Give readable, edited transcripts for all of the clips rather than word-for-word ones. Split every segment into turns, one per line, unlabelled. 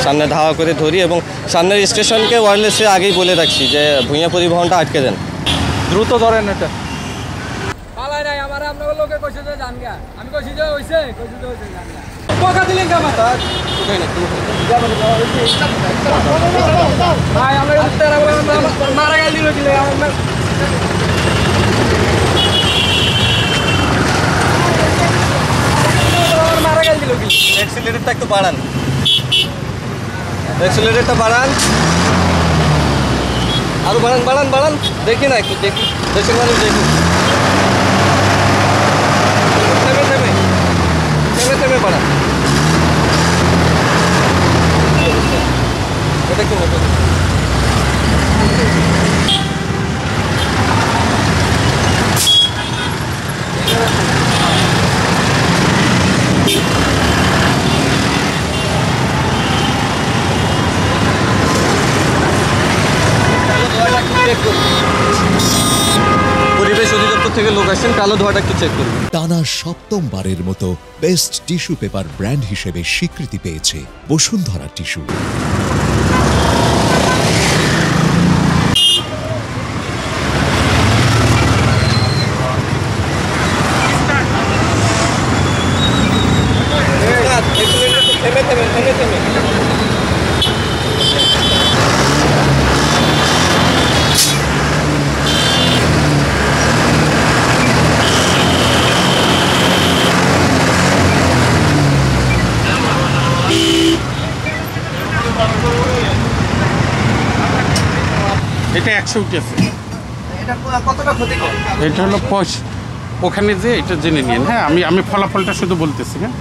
সামনে ধাওয়া করে ধরি এবং সামনের স্টেশনকে ওয়্যারলেসে আগেই বলে রাখছি যে ভূঁইয়া পরিবহনটা আটকে দেন, দ্রুত ধরেন এটা।
পালাই নাই আমার আপনার লোকে কইছে যে জানগা, আমি কইছি যে হইছে, কইছি যে হইছে জানগা। পোকা দিলেন কা মাথা কোথায় না ভাই আমরা তেরা মারা গেল দিল কি আমার মারা গেল দিল কি।
অ্যাক্সিলারেটরটা একটু বাড়ান, অ্যাক্সিলারেটরটা বাড়ান, আরো বাড়ান বাড়ান বাড়ান, দেখি না একটু দেখি, দেশের মানুষ দেখি। থেমে থেমে থেমে থেমে বাড়ান, এটা কি হতো? পরিবেশ অধিদপ্তর থেকে লোক আসছেন, কালো ধোঁয়াটা একটু চেক করুন।
টানা সপ্তমবারের মতো বেস্ট টিস্যু পেপার ব্র্যান্ড হিসেবে স্বীকৃতি পেয়েছে বসুন্ধরা টিস্যু।
থেমে থেমে থেমে থেমে
এটা 100 উঠেছে।
এটা কতটা ক্ষতিকর?
এটা হলো ওখানে যে এটা জেনে নিন। হ্যাঁ, আমি ফলাফলটা শুধু বলতেছি। হ্যাঁ,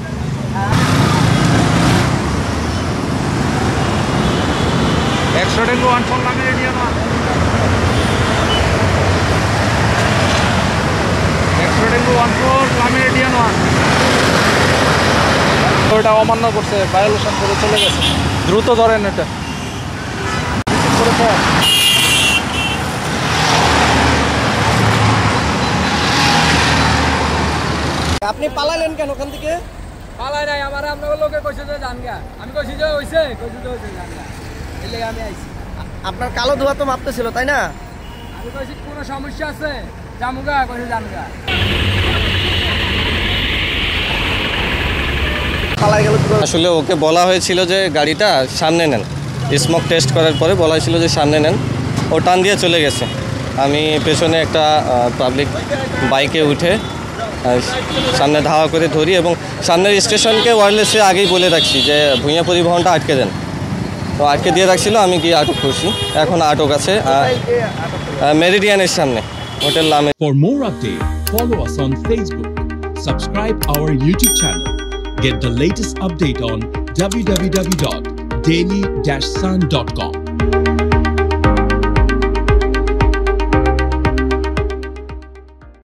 ওটা অমান্য করছে, ভায়োলেশন করে চলে গেছে, দ্রুত ধরেন এটা। আপনি পালালেন কেন ওখান থেকে? পালাই নাই আমার আপনার লোকে কইছে যে জানগা, আমি কইছি যে হইছে, কইছি যে হইছে জানগা, এর লাগি আমি আইছি। আপনার কালো ধোঁয়া তো মাপতে ছিল তাই না? আমি কইছি কোনো সমস্যা আছে জামুগা, কইছে জানগা।
আসলে ওকে বলা হয়েছিল যে গাড়িটা সামনে নেন, স্মোক টেস্ট করার পরে বলা হয়েছিল যে সামনে নেন, ও টান দিয়ে চলে গেছে। আমি পেছনে একটা পাবলিক বাইকে উঠে সামনে ধাওয়া করে ধরি এবং সামনের স্টেশনকে ওয়্যারলেসে আগেই বলে রাখছি যে ভূঁইয়া পরিবহনটা আটকে দেন। তো আটকে দিয়ে রাখছিল, আমি গিয়ে আটক করছি। এখন আটক আছে মেরিডিয়ানের সামনে হোটেল নামে।
For more updates, follow us on Facebook. Subscribe our YouTube channel. Get the latest update on www.daily-sun.com.